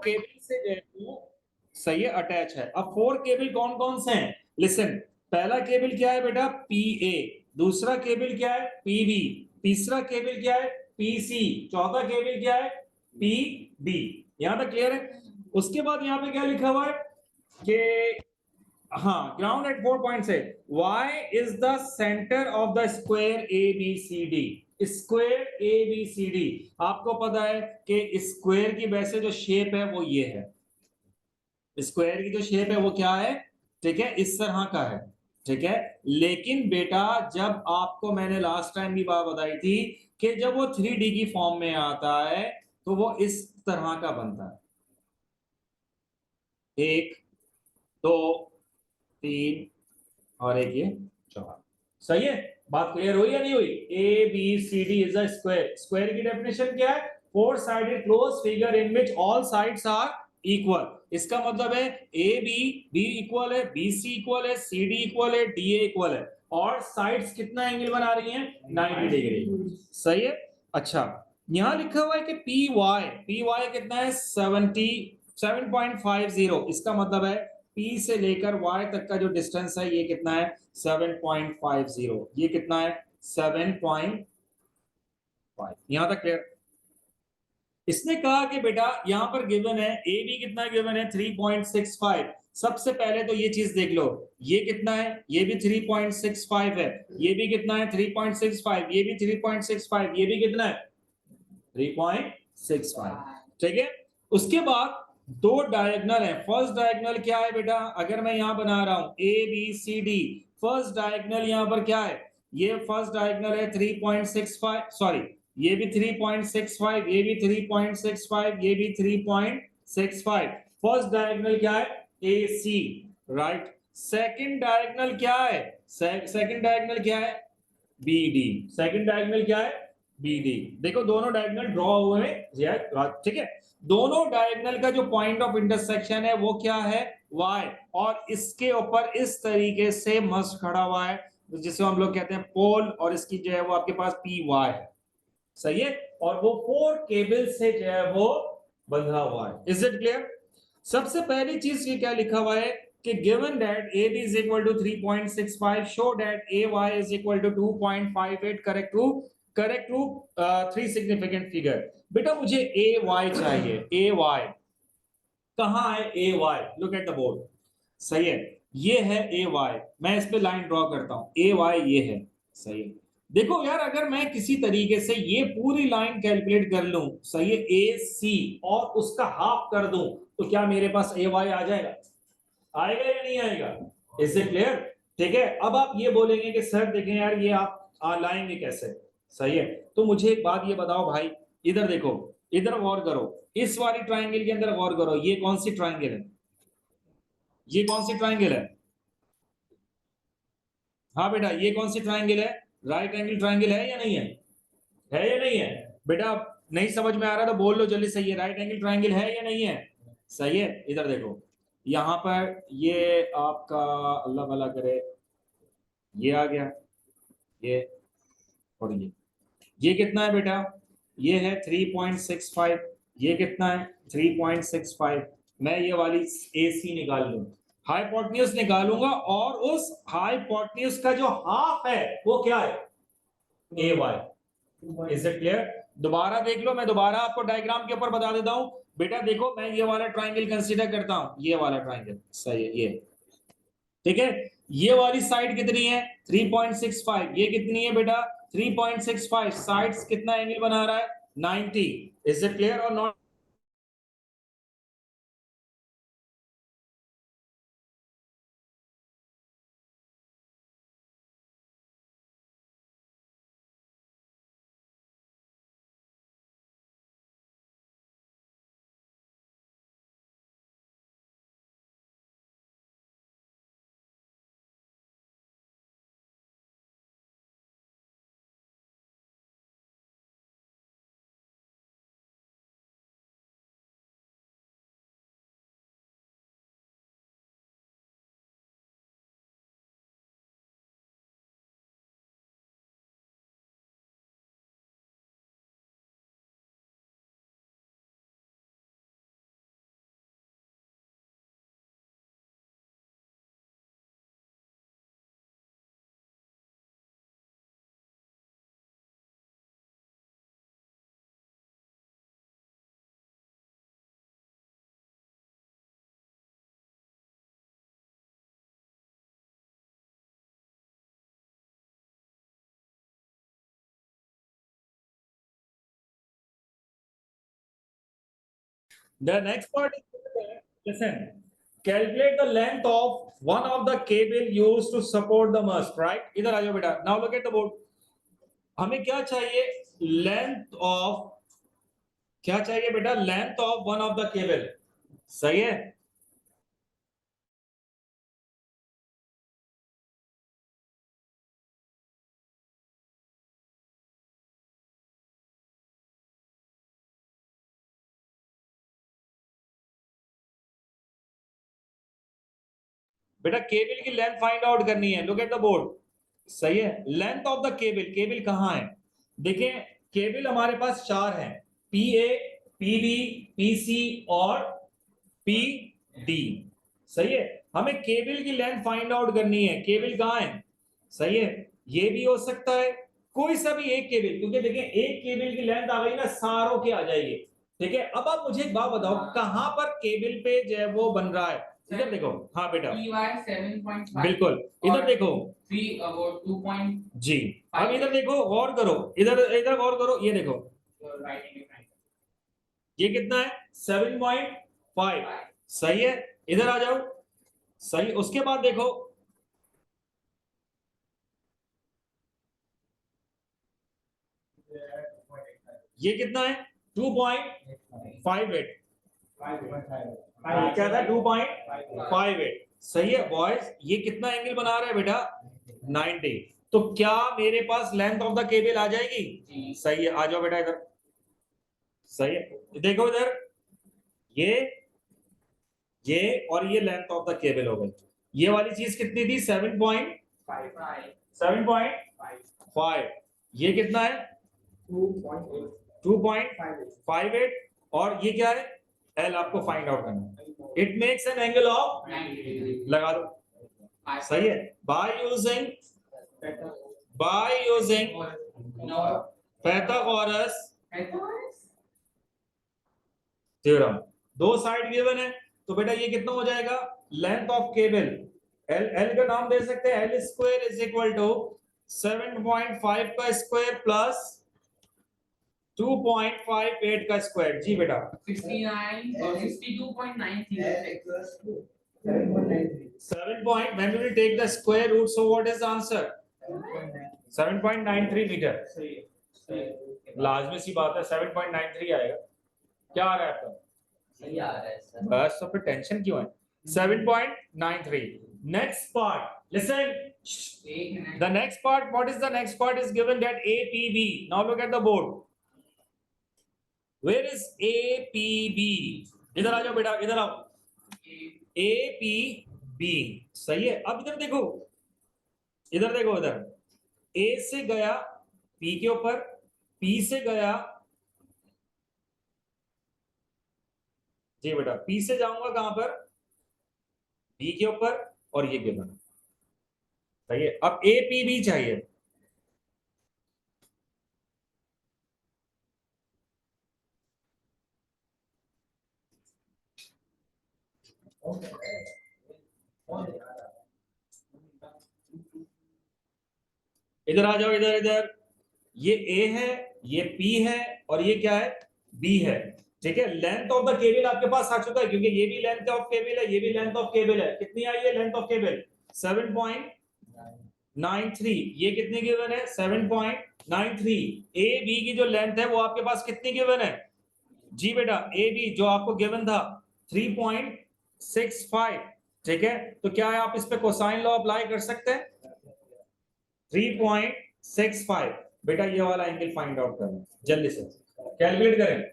Cable से जो है वो सही है अटैच है। अब 4 केबल कौन कौन से हैं? लिसन, पहला केबल क्या है बेटा? पीए, दूसरा केबल क्या है? पीबी, तीसरा केबल क्या है? पीसी, चौथा केबल क्या है? पीडी। यहां तक क्लियर है? उसके बाद यहां पे क्या लिखा हुआ है कि हाँ, ग्राउंड एट 4 पॉइंट्स है। Y is the centre of the square ABCD। Square ABCD, आपको पता है कि स्क्वायर की वैसे जो शेप है वो ये है। स्क्वायर की जो शेप है वो क्या है? ठीक है, इस तरह का है। ठीक है, लेकिन बेटा जब आपको मैंने लास्ट टाइम भी बात बताई थी कि जब वो 3D की फॉर्म में आता है तो वो इस तरह का बनता है। एक, दो, तीन और एक ये चार। सही है? बात क्लियर हुई या नहीं हुई? A B C D is a square. Square की डेफिनेशन क्या है? Four sided close figure in which all sides are equal. इसका मतलब है ए बी, बी इक्वल है, बी सी इक्वल है, सी डी इक्वल है, डी ए इक्वल है, और साइड्स कितना एंगल बना रही हैं? 90 डिग्री। सही है? अच्छा, यहां लिखा हुआ है कि पी वाई कितना है? 7.50। इसका मतलब है P से लेकर Y तक का जो डिस्टेंस है ये कितना है? 7.50। ये कितना है? 7.5। यहां तक क्लियर? इसने कहा कि बेटा यहां पर गिवन है ए बी, कितना गिवन है? 3.65। सबसे पहले तो ये चीज देख लो, ये कितना है? ये भी 3.65 है। ये भी कितना है? 3.65। ये भी 3.65। ये भी कितना है? 3.65। ठीक है, उसके बाद दो डायगोनल है। फर्स्ट डायगोनल क्या है बेटा? अगर मैं यहां बना रहा हूं A B C D, first diagonal यहां पर क्या है? ये फर्स्ट डायगोनल है 3.65, सॉरी ये भी 3.65, ये भी 3.65, ये भी 3.65। फर्स्ट डायगोनल क्या है? ए सी, राइट। सेकंड डायगोनल क्या है? सेकंड डायगोनल क्या है? B D. सेकंड डायगोनल क्या है? B D. देखो दोनों डायगोनल ड्रॉ हुए हैं, ठीक है। दोनों डायगोनल का जो पॉइंट ऑफ इंटरसेक्शन है वो क्या है? Y। और इसके ऊपर इस तरीके से मस्त खड़ा हुआ है जिसे हम लोग कहते हैं पोल, और इसकी जो है वो आपके पास पी वाई है। सही है? और वो 4 केबल से जो है वो बंधा हुआ है। Is it clear? सबसे पहली चीज ये क्या लिखा हुआ है कि given that AB is equal to 3.65, show that AY is equal to 2.58, correct to 3 significant figure। बेटा मुझे AY चाहिए। AY कहां है? AY, look at the board. सही है, ये है AY। मैं इस पे लाइन ड्रॉ करता हूं। AY ये है। सही है? देखो यार, अगर मैं किसी तरीके से ये पूरी लाइन कैलकुलेट कर लूं, सही है, AC, और उसका हाफ कर दूं, तो क्या मेरे पास AY आ जाएगा? आएगा या नहीं आएगा? इससे क्लियर? ठीक है, अब आप ये बोलेंगे कि सर देखें यार ये आप लाएंगे कैसे? सही है, तो मुझे एक बात ये बताओ भाई, इधर देखो, इधर गौर करो, इस वाली ट्राइंगल के अंदर गौर करो, ये कौन सी ट्राइंगल है? ये कौन सी ट्राइंगल है? हाँ बेटा, ये कौन सी ट्राइंगल है? राइट एंगल ट्राइंगल है या नहीं है? है या नहीं है? बेटा नहीं समझ में आ रहा तो बोल लो जल्दी। सही है, राइट एंगल ट्राइंगल है या नहीं है? सही है, इधर देखो, यहां पर ये आपका, अल्लाह भला करे, ये आ गया, ये, और ये कितना है बेटा? ये है 3.65। ये कितना है? 3.65। मैं ये वाली AC निकाल लूं, हाइपोटेन्यूज निकालूंगा, और उस हाइपोटेन्यूज का जो हाफ है वो क्या है? AY। Is it clear? दोबारा देख लो, मैं दोबारा आपको डायग्राम के ऊपर बता देता हूं। बेटा देखो, मैं ये वाला ट्राइंगल कंसीडर करता हूं, ये वाला ट्राइंगल। सही है, ये, ठीक है। ये वाली साइड कितनी है? 3.65। ये कितनी है बेटा? 3.65। साइड्स कितना एंगल बना रहा है? 90। इज इट क्लियर और not? The next part is, listen, calculate the length of one of the cable used to support the mast, right? इधर आ जाओ बेटा. Now look at the board. हमें क्या चाहिए? Length of, क्या चाहिए बेटा? Length of one of the cable. सही है? बेटा केबल की लेंथ फाइंड आउट करनी है. Look at the board. सही है. Length of the cable. Cable कहां है? देखें, केबल हमारे पास चार हैं. P A, P B, P C और पी डी. सही है. हमें केबल की लेंथ फाइंड आउट करनी है. केबल कहां है? सही है. ये भी हो सकता है कोई सा भी एक केबल, क्योंकि देखें एक केबल की लेंथ आ गई ना, सारों की आ जाएगी. ठीक है. अब आप मुझे एक बात बताओ, कहां पर केबल पे जो है वो बन रहा है? इधर देखो. हाँ बेटा, 7.5 बिल्कुल. इधर देखो 3 about 2. जी. अब इधर देखो, गौर करो. इधर इधर गौर करो. ये देखो, ये कितना है? 7.5. सही है. इधर आ जाओ. सही. उसके बाद देखो, ये कितना है? 2.58. क्या था? 2.58. सही है बॉयज. ये कितना एंगल बना रहा है बेटा? 90. तो क्या मेरे पास लेंथ ऑफ द केबल आ जाएगी? सही है. आ जाओ बेटा इधर. सही है. देखो इधर, ये और ये लेंथ ऑफ द केबल हो गई. ये वाली चीज कितनी थी? 7.5. ये कितना है? 2.58. और ये क्या है? एल आपको फाइंड आउट करना है. It makes an angle of, लगा दो. सही है. By using Pythagoras theorem. दो साइड गिवन है, तो बेटा ये कितना हो जाएगा? Length of cable, L, L का नाम दे सकते हैं. L square is equal to 7.5 का स्क्वायर प्लस 2.58 का स्क्वायर. जी बेटा. 69 or 62.93. 7 point, when we will take the square root, so what is the answer? 7.93 metre. लाजमी सी बात है 7.93 आएगा. क्या आ रहा है आपका? सही आ रहा है सर. बस तो फिर टेंशन क्यों है? 7.93. Next part, listen. The next part, what is the next part is given that APB. Now look at the board. Where is APB? इधर आ जाओ बेटा, इधर आओ. APB. सही है. अब इधर देखो, इधर देखो. इधर A से गया P के ऊपर, P से गया, जी बेटा, P से जाऊंगा कहां पर? B के ऊपर. और ये गिवन. सही है. अब APB चाहिए. इधर आ जाओ. इधर इधर. ये A है, ये P है, और ये क्या है? B है. ठीक है. लेंथ ऑफ द केबल आपके पास आ चुका है, क्योंकि ये भी लेंथ ऑफ केबल है, ये भी लेंथ ऑफ केबल है. कितनी आई है लेंथ ऑफ केबल? 7.93. ये कितनी गिवन है? 7.93. ए बी की जो लेंथ है वो आपके पास कितनी गिवन है? जी बेटा, ए बी जो आपको गिवन था 3.65. ठीक है. तो क्या है, आप इस पे कोसाइन लॉ अप्लाई कर सकते हैं? 3.65. बेटा ये वाला एंगल फाइंड आउट करें. जल्दी से कैलकुलेट करें.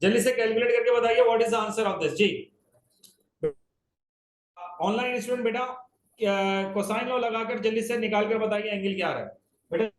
जल्दी से कैलकुलेट करके बताइए what is the answer of this. जी ऑनलाइन स्टूडेंट बेटा, कोसाइन लॉ लगाकर जल्दी से निकाल कर बताइए एंगल क्या आ रहा है बेटा.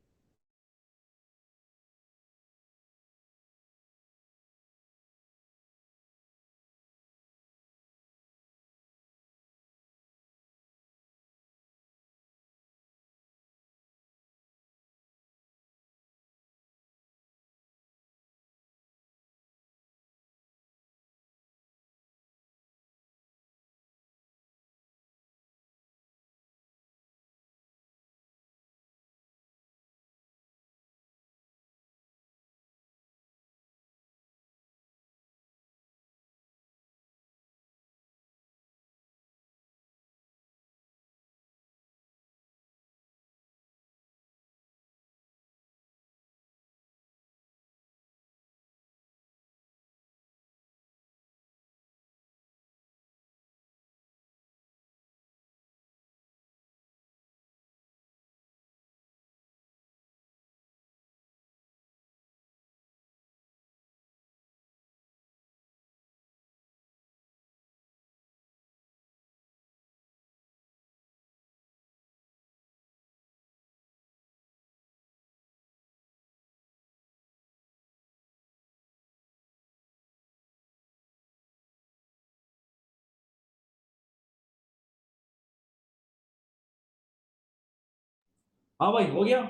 हाँ भाई हो गया